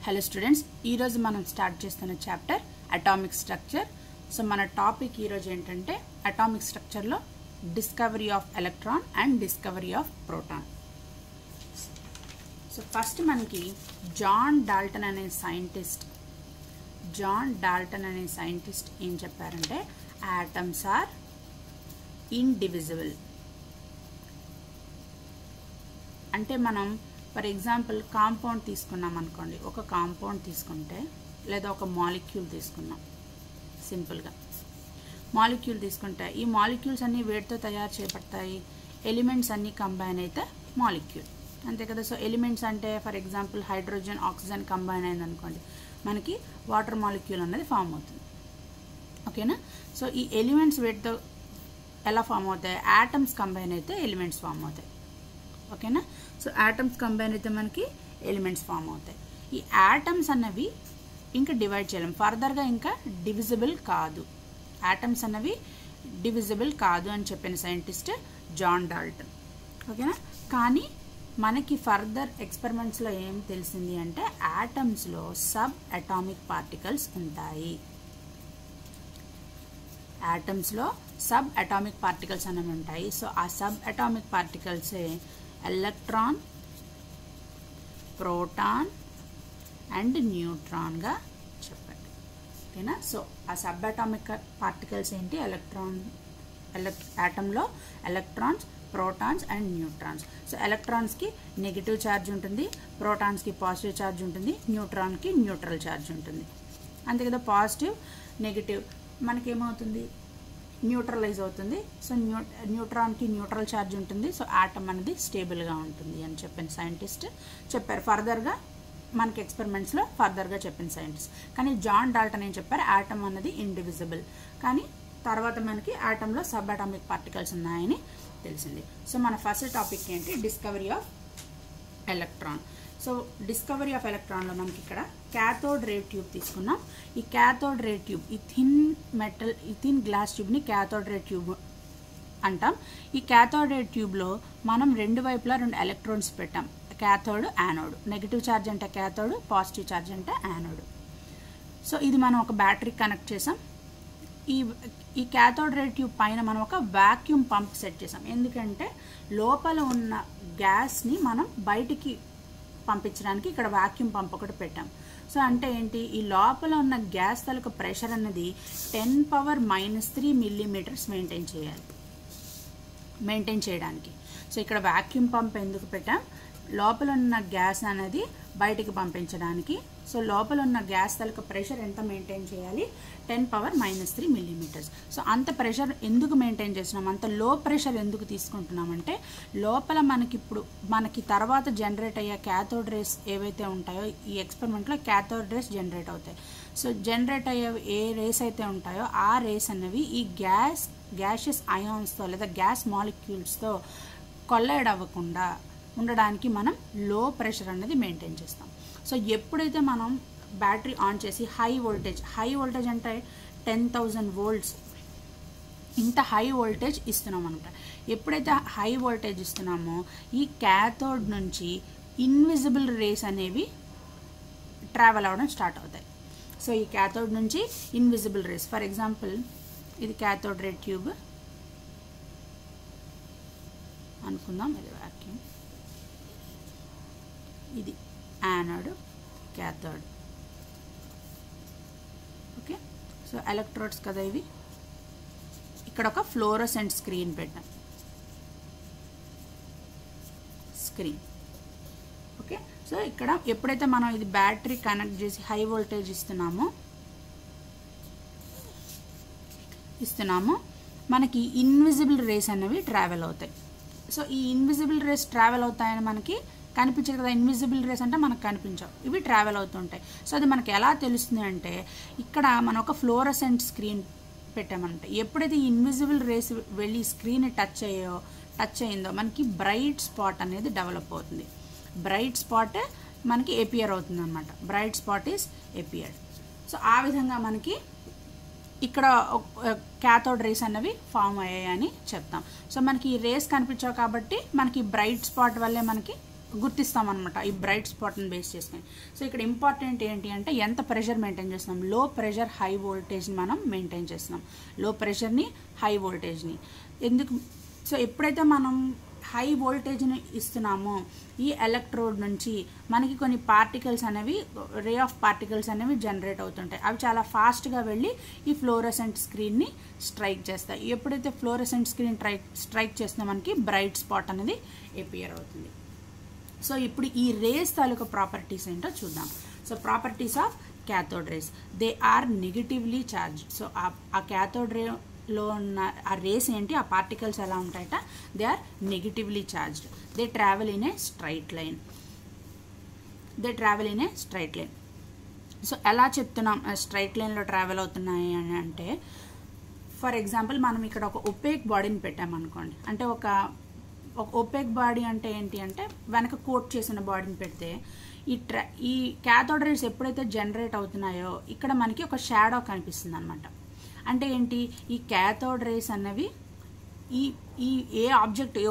Hello students, ఈరోజు మనం start చేస్తున్న చాప్టర్ అటామిక్ స్ట్రక్చర్. సో మన టాపిక్ ఈరోజు ఏంటంటే అటామిక్ స్ట్రక్చర్లో discovery of electron and discovery of proton. So first మనకి జాన్ డాల్టన్ అనే సైంటిస్ట్ ఏం చెప్పారంటే ఆటమ్స్ ఆర్ ఇండివిజిబుల్. అంటే మనం ఫర్ ఎగ్జాంపుల్ కాంపౌండ్ తీసుకున్నాం అనుకోండి, ఒక కాంపౌండ్ తీసుకుంటే లేదా ఒక మాలిక్యూల్ తీసుకున్నాం, సింపుల్గా మాలిక్యూల్ తీసుకుంటే ఈ మాలిక్యూల్స్ అన్నీ వేటితో తయారు చేయబడతాయి? ఎలిమెంట్స్ అన్నీ కంబైన్ అయితే మాలిక్యూల్, అంతే కదా. సో ఎలిమెంట్స్ అంటే for example hydrogen oxygen combine అయింది అనుకోండి, మనకి వాటర్ మాలిక్యూల్ అనేది ఫామ్ అవుతుంది, ఓకేనా. సో ఈ ఎలిమెంట్స్ వేటితో ఎలా ఫామ్ అవుతాయి? ఆటమ్స్ కంబైన్ అయితే ఎలిమెంట్స్ ఫామ్ అవుతాయి, ఓకేనా. సో ఆటమ్స్ కంబైన్ అయితే మనకి ఎలిమెంట్స్ ఫామ్ అవుతాయి. ఈ ఆటమ్స్ అన్నవి ఇంకా డివైడ్ చేయలేం, ఫర్దర్గా ఇంకా డివిజిబుల్ కాదు. ఆటమ్స్ అన్నవి డివిజిబుల్ కాదు అని చెప్పిన సైంటిస్ట్ జాన్ డాల్టన్, ఓకేనా. కానీ మనకి ఫర్దర్ ఎక్స్పెరిమెంట్స్లో ఏం తెలిసింది అంటే ఆటమ్స్లో సబ్ అటామిక్ పార్టికల్స్ ఉంటాయి. ఆటమ్స్లో సబ్ అటామిక్ పార్టికల్స్ అనేవి ఉంటాయి. సో ఆ సబ్ అటామిక్ పార్టికల్సే ఎలక్ట్రాన్, ప్రోటాన్ అండ్ న్యూట్రాన్గా చెప్పండి, ఓకేనా. సో ఆ సబ్ అటామిక్ పార్టికల్స్ ఏంటి? ఆటంలో electrons, protons and neutrons. So ఎలక్ట్రాన్స్కి నెగిటివ్ ఛార్జ్ ఉంటుంది, ప్రోటాన్స్కి పాజిటివ్ ఛార్జ్ ఉంటుంది, న్యూట్రాన్కి న్యూట్రల్ ఛార్జ్ ఉంటుంది, అంతే కదా. పాజిటివ్ నెగిటివ్ మనకేమవుతుంది? న్యూట్రలైజ్ అవుతుంది. సో న్యూట్రాన్కి న్యూట్రల్ ఛార్జ్ ఉంటుంది. సో ఆటమ్ అనేది స్టేబుల్గా ఉంటుంది అని చెప్పిన సైంటిస్ట్ చెప్పారు. ఫర్దర్గా మనకి ఎక్స్పెరిమెంట్స్లో ఫర్దర్గా చెప్పిన సైంటిస్ట్. కానీ జాన్ డాల్టన్ ఏం చెప్పారు? ఆటమ్ అనేది ఇండివిజిబుల్. కానీ తర్వాత మనకి ఆటంలో సబ్ అటామిక్ పార్టికల్స్ ఉన్నాయని తెలిసింది. సో మన ఫస్ట్ టాపిక్ ఏంటి? Discovery of electron. So discovery of ఎలక్ట్రాన్లో మనకి ఇక్కడ క్యాథోడ్ రే ట్యూబ్ తీసుకున్నాం. ఈ క్యాథోడ్ రే ట్యూబ్, ఈ థిన్ గ్లాస్ ట్యూబ్ని క్యాథోడ్ రే ట్యూబ్ అంటాం. ఈ క్యాథోడ్ రే ట్యూబ్లో మనం రెండు వైపులా రెండు ఎలక్ట్రాన్స్ పెట్టాం, క్యాథోడ్, యానోడ్. నెగిటివ్ ఛార్జ్ అంటే క్యాథోడ్, పాజిటివ్ ఛార్జ్ అంటే యానోడ్. సో ఇది మనం ఒక బ్యాటరీ కనెక్ట్ చేసాం. ఈ క్యాథోడ్ రే ట్యూబ్ పైన మనం ఒక వాక్యూమ్ పంప్ సెట్ చేసాం. ఎందుకంటే లోపల ఉన్న గ్యాస్ని మనం బయటికి పంపించడానికి ఇక్కడ వాక్యూమ్ పంప్ ఒకటి పెట్టాం. సో అంటే ఏంటి? ఈ లోపల ఉన్న గ్యాస్ తాలూకు ప్రెషర్ అన్నది 10⁻³ మిల్లీమీటర్స్ మెయింటైన్ చేయడానికి. సో ఇక్కడ వాక్యూమ్ పంప్ ఎందుకు పెట్టాం? లోపల ఉన్న గ్యాస్ అనేది బయటికి పంపించడానికి. సో లోపల ఉన్న గ్యాస్ తాలూకు ప్రెషర్ ఎంత మెయింటైన్ చేయాలి? 10⁻³ మిల్లీమీటర్స్. సో అంత ప్రెషర్ ఎందుకు మెయింటైన్ చేస్తున్నాం? అంత లో ప్రెషర్ ఎందుకు తీసుకుంటున్నామంటే లోపల మనకి తర్వాత జనరేట్ అయ్యే క్యాథోడ్ రేస్ ఏవైతే ఉంటాయో, ఈ ఎక్స్పెరిమెంట్లో క్యాథోడ్ రేస్ జనరేట్ అవుతాయి. సో జనరేట్ అయ్యే ఏ రేస్ అయితే ఉంటాయో ఆ రేస్ అనేవి ఈ గ్యాషియస్ అయాన్స్తో లేదా గ్యాస్ మాలిక్యూల్స్తో కొల్లైడ్ అవ్వకుండా ఉండడానికి మనం లో ప్రెషర్ అనేది మెయింటైన్ చేస్తాం. సో ఎప్పుడైతే మనం బ్యాటరీ ఆన్ చేసి హై వోల్టేజ్ అంటే 10,000 volts, ఇంత హై వోల్టేజ్ ఇస్తున్నాం అనమాట. ఎప్పుడైతే హై వోల్టేజ్ ఇస్తున్నామో ఈ క్యాథోడ్ నుంచి ఇన్విజిబుల్ రేస్ అనేవి ట్రావెల్ అవ్వడం స్టార్ట్ అవుతాయి. సో ఈ క్యాథోడ్ నుంచి ఇన్విజిబుల్ రేస్, ఫర్ ఎగ్జాంపుల్ ఇది క్యాథోడ్ రే ట్యూబ్ అనుకుందాం, ఇది వాక్యూమ్, ఇది anode, cathode, okay. So electrodes కదా ఇవి. ఇక్కడ ఒక ఫ్లోరోసెంట్ స్క్రీన్ పెట్టాం, ఓకే. సో ఇక్కడ ఎప్పుడైతే మనం ఇది బ్యాటరీ కనెక్ట్ చేసి హై వోల్టేజ్ ఇస్తున్నామో మనకి ఇన్విజిబుల్ రేస్ అనేవి ట్రావెల్ అవుతాయి. సో ఈ ఇన్విజిబుల్ రేస్ ట్రావెల్ అవుతాయని మనకి కనిపించదు కదా. ఇన్విజిబుల్ రేస్ అంటే మనకు కనిపించవు, ఇవి ట్రావెల్ అవుతుంటాయి. సో అది మనకి ఎలా తెలుస్తుంది అంటే ఇక్కడ మనం ఒక ఫ్లోరోసెంట్ స్క్రీన్ పెట్టామంటే ఎప్పుడైతే ఈ ఇన్విజిబుల్ రేస్ వెళ్ళి స్క్రీన్ టచ్ అయిందో మనకి బ్రైట్ స్పాట్ అనేది డెవలప్ అవుతుంది. బ్రైట్ స్పాట్ మనకి ఎపియర్ అవుతుంది అనమాట. Bright spot is appeared. So ఆ విధంగా మనకి ఇక్కడ క్యాథోడ్ రేస్ అన్నవి ఫామ్ అయ్యాయని చెప్తాం. సో మనకి ఈ రేస్ కనిపించావు కాబట్టి మనకి బ్రైట్ స్పాట్ వల్లే మనకి గుర్తిస్తాం అనమాట ఈ బ్రైట్ స్పాట్ని బేస్ చేసుకొని. సో ఇక్కడ ఇంపార్టెంట్ ఏంటి అంటే ఎంత ప్రెషర్ మెయింటైన్ చేస్తున్నాం. లో ప్రెషర్ హై వోల్టేజ్ని మనం మెయింటైన్ చేస్తున్నాం. లో ప్రెషర్ని హై వోల్టేజ్ని ఎందుకు, సో ఎప్పుడైతే మనం హై వోల్టేజ్ని ఇస్తున్నామో ఈ ఎలక్ట్రోడ్ నుంచి మనకి కొన్ని పార్టికల్స్ అనేవి, రే ఆఫ్ పార్టికల్స్ అనేవి జనరేట్ అవుతుంటాయి. అవి చాలా ఫాస్ట్గా వెళ్ళి ఈ ఫ్లోరసెంట్ స్క్రీన్ని స్ట్రైక్ చేస్తాయి. ఎప్పుడైతే ఫ్లోరసెంట్ స్క్రీన్ స్ట్రైక్ చేస్తుందో మనకి బ్రైట్ స్పాట్ అనేది అపియర్ అవుతుంది. సో ఇప్పుడు ఈ రేస్ తాలూకా ప్రాపర్టీస్ ఏంటో చూద్దాం. So properties of cathode rays, they are negatively charge. So ఆ క్యాథోడ్ రేలో ఉన్న ఆ రేస్ ఏంటి, ఆ పార్టికల్స్ ఎలా ఉంటాయట, they are negatively charged. They travel in a straight line. So ఎలా చెప్తున్నాం స్ట్రైట్ లైన్లో ట్రావెల్ అవుతున్నాయి అని అంటే, ఫర్ ఎగ్జాంపుల్ మనం ఇక్కడ ఒక ఒపేక్ బాడీని పెట్టామనుకోండి. అంటే ఒక ఒపేక్ బాడీ అంటే ఏంటి అంటే వెనక కోట్ చేసిన బాడీని పెడితే ఈ క్యాథోడ్ రేస్ ఎప్పుడైతే జనరేట్ అవుతున్నాయో ఇక్కడ మనకి ఒక షాడో కనిపిస్తుంది అనమాట. అంటే ఏంటి, ఈ క్యాథోడ్ రేస్ అన్నవి ఈ ఏ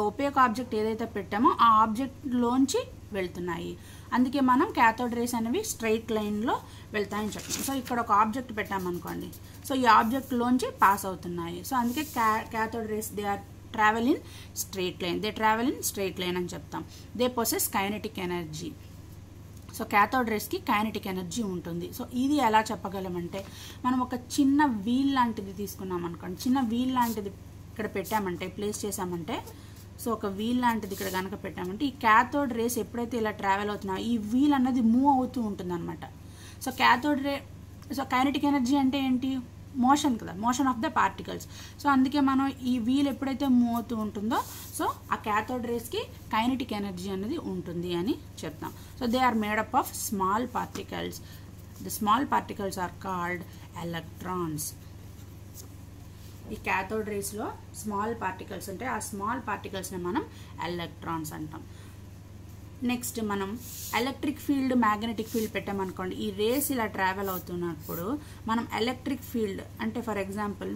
ఒపేక్ ఆబ్జెక్ట్ ఏదైతే పెట్టామో ఆ ఆబ్జెక్ట్లోంచి వెళ్తున్నాయి. అందుకే మనం క్యాథోడ్ రేస్ అనేవి స్ట్రైట్ లైన్లో వెళ్తాయని చెప్తాం. సో ఇక్కడ ఒక ఆబ్జెక్ట్ పెట్టామనుకోండి, సో ఈ ఆబ్జెక్ట్లోంచి పాస్ అవుతున్నాయి. సో అందుకే cathode rays they are travel in straight line అని చెప్తాం. They possess kinetic energy. So cathode రేస్కి కైనెటిక్ ఎనర్జీ ఉంటుంది. సో ఇది ఎలా చెప్పగలమంటే, మనం ఒక చిన్న వీల్ లాంటిది తీసుకున్నాం అనుకోండి. చిన్న వీల్ లాంటిది ఇక్కడ పెట్టామంటే, ప్లేస్ చేసామంటే, సో ఒక వీల్ లాంటిది ఇక్కడ కనుక పెట్టామంటే ఈ క్యాథోడ్ రేస్ ఎప్పుడైతే ఇలా ట్రావెల్ అవుతున్నాయో ఈ వీల్ అన్నది మూవ్ అవుతూ ఉంటుంది అనమాట. సో సో కైనెటిక్ ఎనర్జీ అంటే ఏంటి, మోషన్ కదా, motion of the particles. So అందుకే మనం ఈ వీల్ ఎప్పుడైతే మూవ్ అవుతూ ఉంటుందో సో ఆ క్యాథోడ్ రేస్కి కైనెటిక్ ఎనర్జీ అనేది ఉంటుంది అని చెప్తాం. So they are made up of small particles. The small particles are called electrons. ఈ క్యాథోడ్ రేస్లో స్మాల్ పార్టికల్స్ ఉంటాయి. ఆ స్మాల్ పార్టికల్స్ని మనం ఎలక్ట్రాన్స్ అంటాం. నెక్స్ట్ మనం ఎలక్ట్రిక్ ఫీల్డ్, మ్యాగ్నెటిక్ ఫీల్డ్ పెట్టామనుకోండి. ఈ రేస్ ఇలా ట్రావెల్ అవుతున్నప్పుడు మనం ఎలక్ట్రిక్ ఫీల్డ్ అంటే for example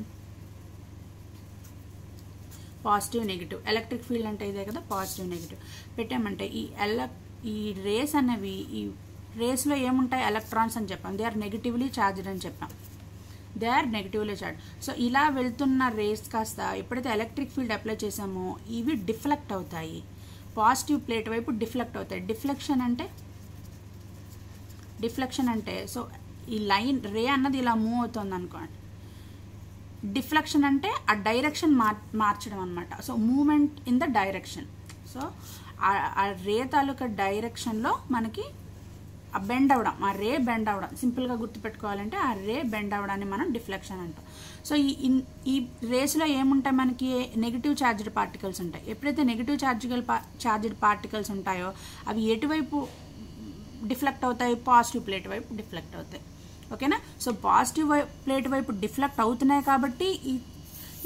positive negative, electric field అంటే ఇదే కదా, పాజిటివ్ నెగిటివ్ పెట్టామంటే ఈ రేస్ అనేవి, ఈ రేస్లో ఏముంటాయి, ఎలక్ట్రాన్స్ అని చెప్పాం. దే ఆర్ నెగిటివ్లీ ఛార్జ్డ్ అని చెప్పాం. సో ఇలా వెళ్తున్న రేస్ కాస్త ఎప్పుడైతే ఎలక్ట్రిక్ ఫీల్డ్ అప్లై చేసామో ఇవి డిఫ్లెక్ట్ అవుతాయి, పాజిటివ్ ప్లేట్ వైపు డిఫ్లెక్ట్ అవుతాయి. డిఫ్లెక్షన్ అంటే సో ఈ లైన్ రే అన్నది ఇలా మూవ్ అవుతుంది అనుకోండి. డిఫ్లెక్షన్ అంటే ఆ డైరెక్షన్ మార్చడం అనమాట. So movement in the direction. So ఆ రే తాలూకా డైరెక్షన్లో మనకి బెండ్ అవ్వడం, ఆ రే బెండ్ అవ్వడం, సింపుల్గా గుర్తుపెట్టుకోవాలంటే ఆ రే బెండ్ అవ్వడాన్ని మనం డిఫ్లెక్షన్ అంటాం. సో ఈ రేస్లో ఏముంటాయి, మనకి నెగిటివ్ ఛార్జ్డ్ పార్టికల్స్ ఉంటాయి. ఎప్పుడైతే నెగిటివ్ ఛార్జ్డ్ పార్టికల్స్ ఉంటాయో అవి ఎటువైపు డిఫ్లెక్ట్ అవుతాయి, పాజిటివ్ ప్లేట్ వైపు డిఫ్లెక్ట్ అవుతాయి. ఓకేనా. సో పాజిటివ్ ప్లేట్ వైపు డిఫ్లెక్ట్ అవుతున్నాయి కాబట్టి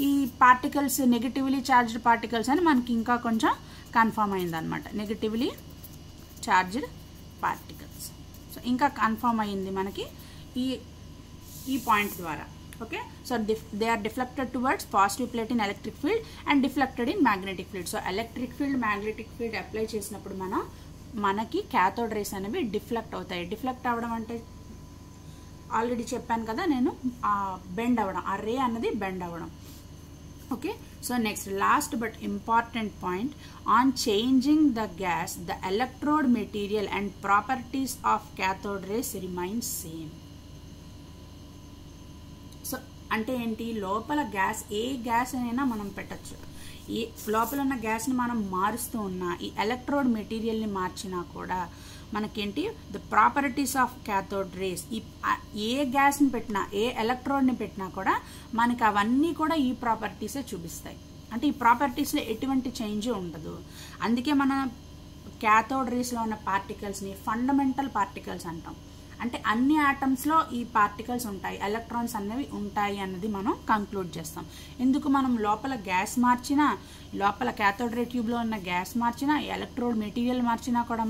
ఈ పార్టికల్స్ నెగిటివ్లీ ఛార్జ్డ్ పార్టికల్స్ అని మనకి ఇంకా కొంచెం కన్ఫర్మ్ అయిందనమాట. Negatively charged particles. సో ఇంకా కన్ఫర్మ్ అయ్యింది మనకి ఈ పాయింట్ ద్వారా. Okay. So they are deflected towards positive plate in electric field and deflected in magnetic field. So electric field, magnetic field apply చేసినప్పుడు మనకి క్యాథోడ్ రేస్ అనేవి deflect అవుతాయి. Deflect అవ్వడం అంటే ఆల్రెడీ చెప్పాను కదా నేను, బెండ్ అవ్వడం, ఆ రే అన్నది బెండ్ అవ్వడం. Okay, so next, last but important point, on changing the gas, the electrode material and properties of cathode rays remain same. So అంటే ఏంటి, లోపల గ్యాస్, ఏ గ్యాస్ అయినా మనం పెట్టచ్చు. ఈ లోపల ఉన్న గ్యాస్ని మనం మారుస్తూ ఉన్నా, ఈ ఎలక్ట్రోడ్ మెటీరియల్ని మార్చినా కూడా మనకేంటి, the properties of cathode rays, ఏ గ్యాస్ని పెట్టినా, ఏ ఎలక్ట్రోడ్ని పెట్టినా కూడా మనకి అవన్నీ కూడా ఈ ప్రాపర్టీసే చూపిస్తాయి. అంటే ఈ ప్రాపర్టీస్లో ఎటువంటి చేంజ్ ఉండదు. అందుకే మన క్యాథోడ్ రేస్లో ఉన్న పార్టికల్స్ని ఫండమెంటల్ పార్టికల్స్ అంటాం. అంటే అన్ని ఆటమ్స్లో ఈ పార్టికల్స్ ఉంటాయి, ఎలక్ట్రాన్స్ అనేవి ఉంటాయి అన్నది మనం కంక్లూడ్ చేస్తాం. ఎందుకు, మనం లోపల గ్యాస్ మార్చినా, లోపల క్యాథోడ్ రే ట్యూబ్లో ఉన్న గ్యాస్ మార్చినా, ఎలక్ట్రోడ్ మెటీరియల్ మార్చినా కూడా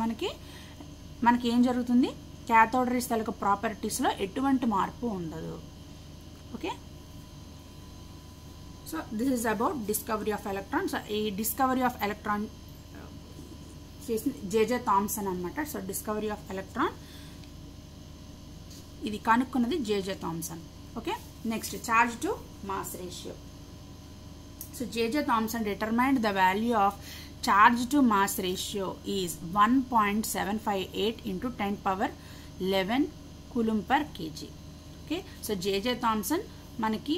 మనకి ఏం జరుగుతుంది, క్యాథోడ్ రేస్ తాలూకా ప్రాపర్టీస్లో ఎటువంటి మార్పు ఉండదు. Okay. So this is about discovery of electrons. ఈ డిస్కవరీ ఆఫ్ జేజే థామ్సన్ అనమాట. సో డిస్కవరీ ఆఫ్ ఎలక్ట్రాన్ ఇది కనుక్కున్నది J J Thomson. Okay, next charge to mass ratio. So J J Thomson determined the value of charge to mass ratio is 1.758 into 10 power 11 coulomb per kg. Okay, so J.J. Thomson మనకి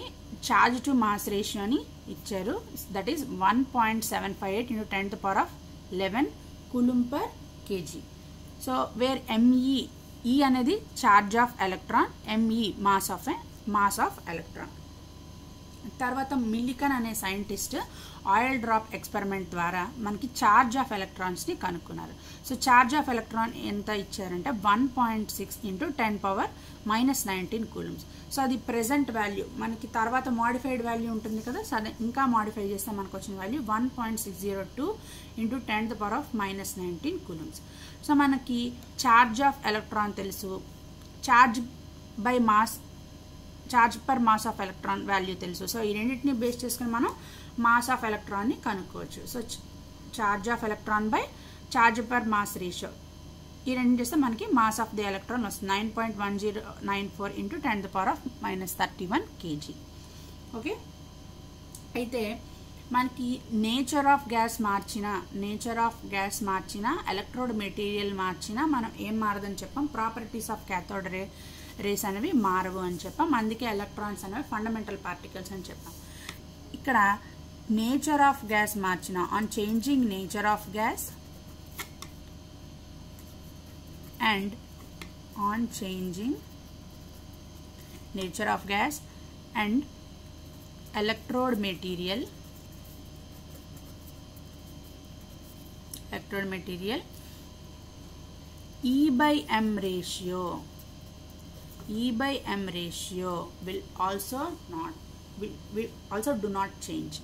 charge to mass ratio ని ఇచ్చారు. that is 1.758 into 10 power of 11 coulomb per kg. so where ME E అనేది charge of electron, ME mass of electron. తర్వాత మిల్లికన్ అనే scientist oil drop experiment ద్వారా మనకి charge of ఎలక్ట్రాన్స్ని కనుక్కున్నారు. So charge of electron ఎంత ఇచ్చారంటే 1.6 into 10 power -19 కూలమ్స్. సో అది present value, మనకి తర్వాత మాడిఫైడ్ వాల్యూ ఉంటుంది కదా, సో అది ఇంకా మాడిఫై చేస్తే మనకు వచ్చిన value 1.602 into 10 power -19 coulombs. So మనకి ఛార్జ్ ఆఫ్ ఎలక్ట్రాన్ తెలుసు, charge by mass, charge per mass of electron value తెలుసు. సో ఈ రెండింటిని బేస్ చేసుకుని మనం మాస్ ఆఫ్ ఎలక్ట్రాన్ని కనుక్కోవచ్చు. So charge of electron by charge per mass ratio, ఈ రెండు చేస్తే మనకి మాస్ ఆఫ్ ది ఎలక్ట్రాన్ వస్తుంది 9.1094 into 10 power -31 kg. ఓకే, అయితే మనకి నేచర్ ఆఫ్ గ్యాస్ మార్చిన ఎలక్ట్రోడ్ మెటీరియల్ మార్చినా మనం ఏం మారదని చెప్పాం, ప్రాపర్టీస్ ఆఫ్ క్యాథోడ్ రేస్ అనేవి మారవు అని చెప్పాం. అందుకే ఎలక్ట్రాన్స్ అనేవి ఫండమెంటల్ పార్టికల్స్ అని చెప్పాం. ఇక్కడ నేచర్ ఆఫ్ గ్యాస్ మార్చిన, on changing nature of gas and on changing nature of gas and electrode material E by M ratio will also do not change.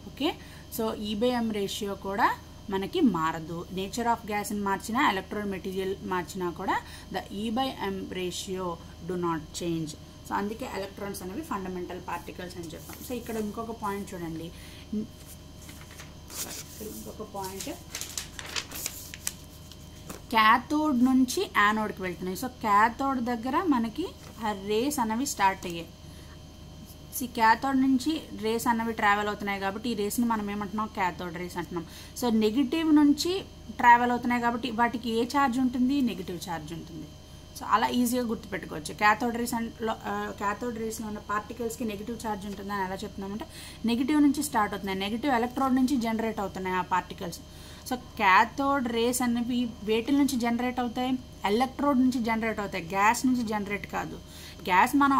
okay, so E by M ratio kuda manaki maradu. nature of gas in marchina, electrode material marchina kuda the E by M ratio do not change. So అందుకే electrons అనేవి fundamental particles అని చెప్పాం. So ఇక్కడ ఇంకొక point చూడండి, cathode నుంచి యానోడ్కి వెళ్తున్నాయి. So cathode దగ్గర మనకి ఆ రేస్ అనేవి స్టార్ట్ అయ్యాయి. క్యాథోడ్ నుంచి రేస్ అనేవి ట్రావెల్ అవుతున్నాయి కాబట్టి ఈ రేస్ని మనం ఏమంటున్నాం, క్యాథోడ్ రేస్ అంటున్నాం. సో నెగిటివ్ నుంచి ట్రావెల్ అవుతున్నాయి కాబట్టి వాటికి ఏ ఛార్జ్ ఉంటుంది, నెగిటివ్ ఛార్జ్ ఉంటుంది. సో అలా ఈజీగా గుర్తుపెట్టుకోవచ్చు. క్యాథోడ్ రేస్లో ఉన్న పార్టికల్స్కి నెగిటివ్ ఛార్జ్ ఉంటుందని ఎలా చెప్తున్నామంటే, నెగిటివ్ నుంచి స్టార్ట్ అవుతున్నాయి, నెగిటివ్ ఎలక్ట్రోడ్ నుంచి జనరేట్ అవుతున్నాయి ఆ పార్టికల్స్. సో క్యాథోడ్ రేస్ అనేవి వేటి నుంచి జనరేట్ అవుతాయి, ఎలక్ట్రోడ్ నుంచి జనరేట్ అవుతాయి, గ్యాస్ నుంచి జనరేట్ కాదు. గ్యాస్ మనం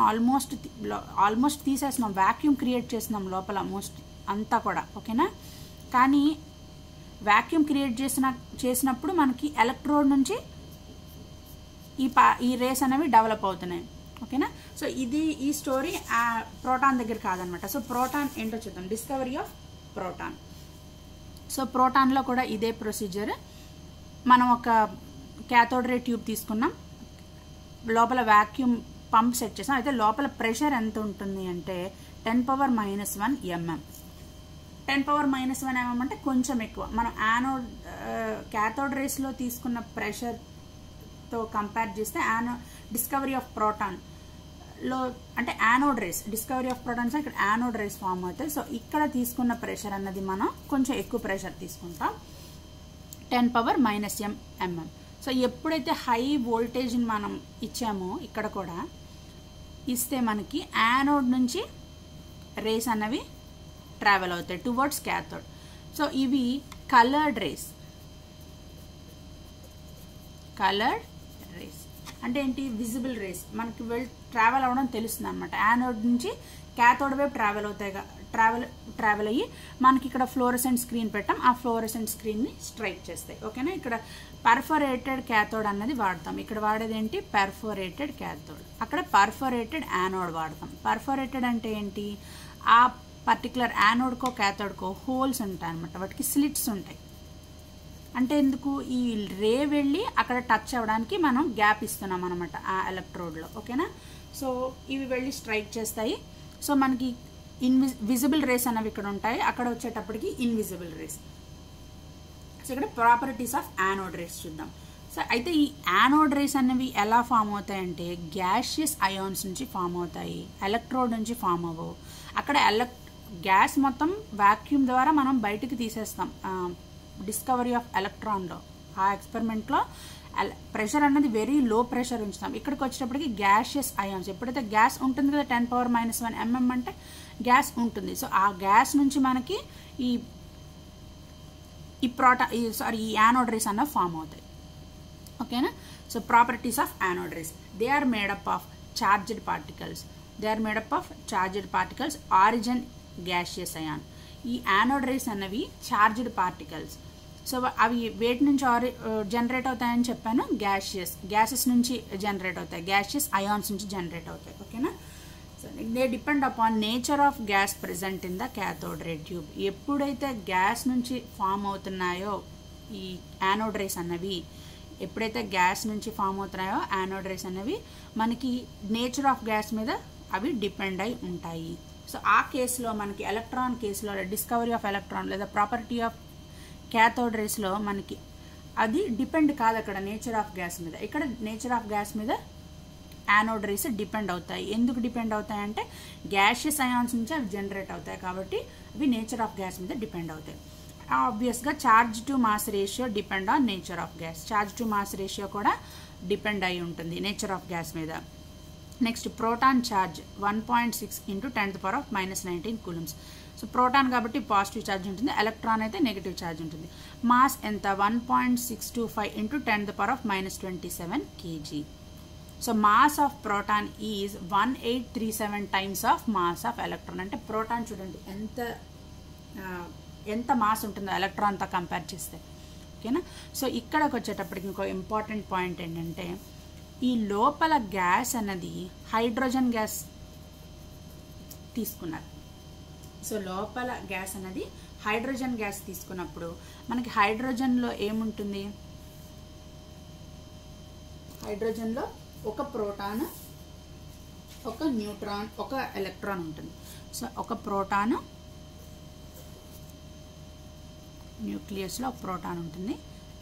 ఆల్మోస్ట్ తీసేస్తున్నాం, వాక్యూమ్ క్రియేట్ చేస్తున్నాం లోపల మోస్ట్ అంతా కూడా. ఓకేనా, కానీ వాక్యూమ్ క్రియేట్ చేసినప్పుడు మనకి ఎలక్ట్రోడ్ నుంచి ఈ రేస్ అనేవి డెవలప్ అవుతున్నాయి. ఓకేనా, సో ఈ స్టోరీ ప్రోటాన్ దగ్గర కాదనమాట. సో ప్రోటాన్ ఏంటో చూద్దాం, డిస్కవరీ ఆఫ్ ప్రోటాన్. సో ప్రోటాన్లో కూడా ఇదే ప్రొసీజర్. మనం ఒక క్యాథోడ్ రే ట్యూబ్ తీసుకున్నాం, లోపల వాక్యూమ్ పంప్ సెట్ చేసాం. అయితే లోపల ప్రెషర్ ఎంత ఉంటుంది అంటే 10⁻⁻1 mm. 10⁻⁻1 mm అంటే కొంచెం ఎక్కువ. మనం క్యాథోడ్ రేస్లో తీసుకున్న ప్రెషర్తో కంపేర్ చేస్తే డిస్కవరీ ఆఫ్ ప్రోటాన్లో అంటే anode race, discovery of protons ఇక్కడ యానోడ్ రేస్ ఫామ్ అవుతాయి. సో ఇక్కడ తీసుకున్న ప్రెషర్ అన్నది మనం కొంచెం ఎక్కువ ప్రెషర్ తీసుకుంటాం, 10⁻⁻m mm. సో ఎప్పుడైతే హై వోల్టేజ్ని మనం ఇచ్చామో ఇక్కడ కూడా ఇస్తే మనకి యానోడ్ నుంచి రేస్ అన్నవి ట్రావెల్ అవుతాయి టువర్డ్స్ క్యాథోడ్. సో ఇవి కలర్డ్ రేస్ అంటే ఏంటి, విజిబుల్ రేస్. మనకి ట్రావెల్ అవ్వడం తెలుస్తుంది అనమాట. యానోడ్ నుంచి క్యాథోడ్ వైపు ట్రావెల్ అయ్యి మనకి ఇక్కడ ఫ్లోరసెంట్ స్క్రీన్ పెట్టాం, ఆ ఫ్లోరసెంట్ స్క్రీన్ని స్ట్రైక్ చేస్తాయి. ఓకేనా, ఇక్కడ పర్ఫోరేటెడ్ క్యాథోడ్ అన్నది వాడతాం. ఇక్కడ వాడేది ఏంటి, పర్ఫోరేటెడ్ క్యాథోడ్. అక్కడ పర్ఫోరేటెడ్ యానోడ్ వాడతాం. పర్ఫోరేటెడ్ అంటే ఏంటి, ఆ పర్టికులర్ యానోడ్కో క్యాథోడ్కో హోల్స్ ఉంటాయి అనమాట, వాటికి స్లిట్స్ ఉంటాయి. అంటే ఎందుకు, ఈ రే వెళ్ళి అక్కడ టచ్ అవ్వడానికి మనం గ్యాప్ ఇస్తున్నాం అనమాట ఆ ఎలక్ట్రోడ్లో. ఓకేనా, సో ఇవి వెళ్ళి స్ట్రైక్ చేస్తాయి. సో మనకి విజిబుల్ రేస్ అనేవి ఇక్కడ ఉంటాయి, అక్కడ వచ్చేటప్పటికి ఇన్విజిబుల్ రేస్. సో ఇక్కడ ప్రాపర్టీస్ ఆఫ్ యానోడ్ రేస్ చూద్దాం. సో అయితే ఈ యానోడ్ రేస్ అనేవి ఎలా ఫామ్ అవుతాయంటే గ్యాషియస్ అయాన్స్ నుంచి ఫామ్ అవుతాయి, ఎలక్ట్రోడ్ నుంచి ఫామ్ అవ్వవు. అక్కడ గ్యాస్ మొత్తం వాక్యూమ్ ద్వారా మనం బయటికి తీసేస్తాం. డిస్కవరీ ఆఫ్ ఎలక్ట్రాన్లో ఆ ఎక్స్పెరిమెంట్లో ప్రెషర్ అన్నది వెరీ లో ప్రెషర్ ఉంచుతాం. ఇక్కడికి వచ్చేటప్పటికి గ్యాషియస్ అయాన్స్, ఎప్పుడైతే గ్యాస్ ఉంటుంది కదా 10⁻⁻1 mm అంటే గ్యాస్ ఉంటుంది. సో ఆ గ్యాస్ నుంచి మనకి ఈ యానోడ్ రేస్ అన్న ఫామ్ అవుతాయి. ఓకేనా. So properties of anode rays, they are made up of charged particles, origin gaseous ion. ఈ యానోడ్ రేస్ అన్నవి చార్జ్డ్ పార్టికల్స్. సో అవి వేటి నుంచి జనరేట్ అవుతాయని చెప్పాను, గ్యాసెస్ నుంచి జనరేట్ అవుతాయి, గ్యాషియస్ అయాన్స్ నుంచి జనరేట్ అవుతాయి. ఓకేనా. So they depend upon nature of gas present in the cathode ray tube. ఎప్పుడైతే గ్యాస్ నుంచి ఫామ్ అవుతున్నాయో ఈ యానోడ్ రేస్ అన్నవి, యానోడ్ రేస్ అనేవి మనకి నేచర్ ఆఫ్ గ్యాస్ మీద అవి డిపెండ్ అయి ఉంటాయి. సో ఆ కేసులో మనకి ఎలక్ట్రాన్ కేసులో డిస్కవరీ ఆఫ్ ఎలక్ట్రాన్ లేదా ప్రాపర్టీ ఆఫ్ క్యాథోడ్ రేస్లో మనకి అది డిపెండ్ కాదు అక్కడ నేచర్ ఆఫ్ గ్యాస్ మీద. ఇక్కడ నేచర్ ఆఫ్ గ్యాస్ మీద యానోడ్ రేస్ డిపెండ్ అవుతాయి. ఎందుకు డిపెండ్ అవుతాయి అంటే గ్యాషియస్ అయాన్స్ నుంచి అవి జనరేట్ అవుతాయి కాబట్టి అవి నేచర్ ఆఫ్ గ్యాస్ మీద డిపెండ్ అవుతాయి. ఆబ్వియస్గా charge to mass ratio depend on nature of gas. Charge to mass ratio కూడా డిపెండ్ అయి ఉంటుంది నేచర్ ఆఫ్ గ్యాస్ మీద. Next proton charge 1.6 × 10⁻⁻19 coulombs. So proton కాబట్టి పాజిటివ్ ఛార్జ్ ఉంటుంది, ఎలక్ట్రాన్ అయితే నెగిటివ్ ఛార్జ్ ఉంటుంది. మాస్ ఎంత 1.625 × 10⁻⁻27 kg. So mass of proton is 1837 times of mass of electron. అంటే ప్రోటాన్ చూడండి ఎంత మాస్ ఉంటుందో ఎలక్ట్రాన్తో కంపేర్ చేస్తే. ఓకేనా. సో ఇక్కడికి వచ్చేటప్పటికి ఇంకో ఇంపార్టెంట్ పాయింట్ ఏంటంటే ఈ లోపల గ్యాస్ అన్నది హైడ్రోజన్ గ్యాస్ తీసుకున్నారు. సో లోపల గ్యాస్ అన్నది హైడ్రోజన్ గ్యాస్ తీసుకున్నప్పుడు మనకి హైడ్రోజన్లో ఏముంటుంది, హైడ్రోజన్లో ఒక ప్రోటాన్, ఒక న్యూట్రాన్, ఒక ఎలక్ట్రాన్ ఉంటుంది. సో ఒక ప్రోటాను, న్యూక్లియస్లో ఒక ప్రోటాన్ ఉంటుంది,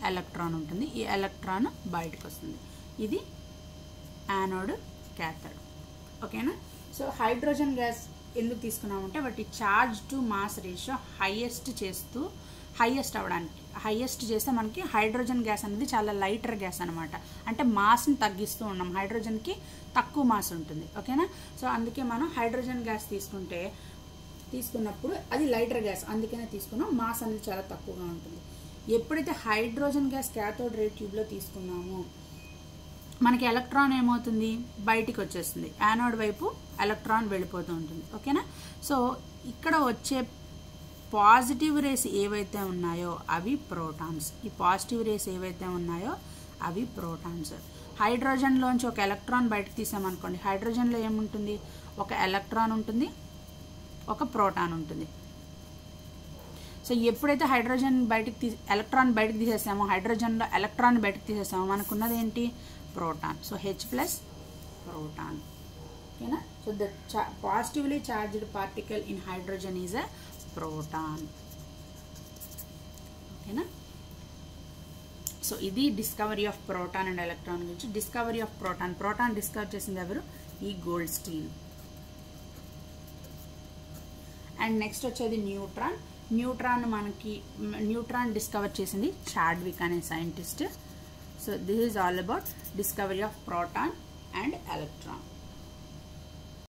ఎలక్ట్రాన్ ఉంటుంది. ఈ ఎలక్ట్రాన్ బయటకు వస్తుంది. ఇది యానోడ్, క్యాథోడ్. ఓకేనా. సో హైడ్రోజన్ గ్యాస్ ఎందుకు తీసుకున్నామంటే వాటి charge to mass ratio highest చేస్తే మనకి హైడ్రోజన్ గ్యాస్ అనేది చాలా లైటర్ గ్యాస్ అనమాట. అంటే మాస్ని తగ్గిస్తూ ఉన్నాం, హైడ్రోజన్కి తక్కువ మాస్ ఉంటుంది. ఓకేనా. సో అందుకే మనం హైడ్రోజన్ గ్యాస్ తీసుకున్నప్పుడు అది లైటర్ గ్యాస్, అందుకనే తీసుకున్నాం. మాస్ అనేది చాలా తక్కువగా ఉంటుంది. ఎప్పుడైతే హైడ్రోజన్ గ్యాస్ క్యాథోడ్ రే ట్యూబ్లో తీసుకున్నామో మనకి ఎలక్ట్రాన్ ఏమవుతుంది, బయటికి వచ్చేస్తుంది. యానోడ్ వైపు ఎలక్ట్రాన్ వెళ్ళిపోతూ ఉంటుంది. ఓకేనా. సో ఇక్కడ వచ్చే పాజిటివ్ రేస్ ఏవైతే ఉన్నాయో అవి ప్రోటాన్స్. ఈ పాజిటివ్ రేస్ ఏవైతే ఉన్నాయో అవి ప్రోటాన్స్. హైడ్రోజన్లోంచి ఒక ఎలక్ట్రాన్ బయటకు తీసామనుకోండి, హైడ్రోజన్లో ఏముంటుంది, ఒక ఎలక్ట్రాన్ ఉంటుంది, ఒక ప్రోటాన్ ఉంటుంది. సో ఎప్పుడైతే ఎలక్ట్రాన్ బయటకు తీసేసామో, హైడ్రోజన్లో ఎలక్ట్రాన్ బయటకు తీసేసామో మనకున్నది ఏంటి, ప్రోటాన్. So H+ proton. ఓకేనా. So the positively charged particle in hydrogen is a proton. ఓకేనా. సో ఇది discovery of proton and electron గురించి. డిస్కవరీ ఆఫ్ ప్రోటాన్ డిస్కవర్ చేసింది ఎవరు, ఈ గోల్డ్స్టీన్. అండ్ నెక్స్ట్ వచ్చేది న్యూట్రాన్ డిస్కవర్ చేసింది చాడ్విక్ అనే scientist. So this is all about discovery of proton and electron.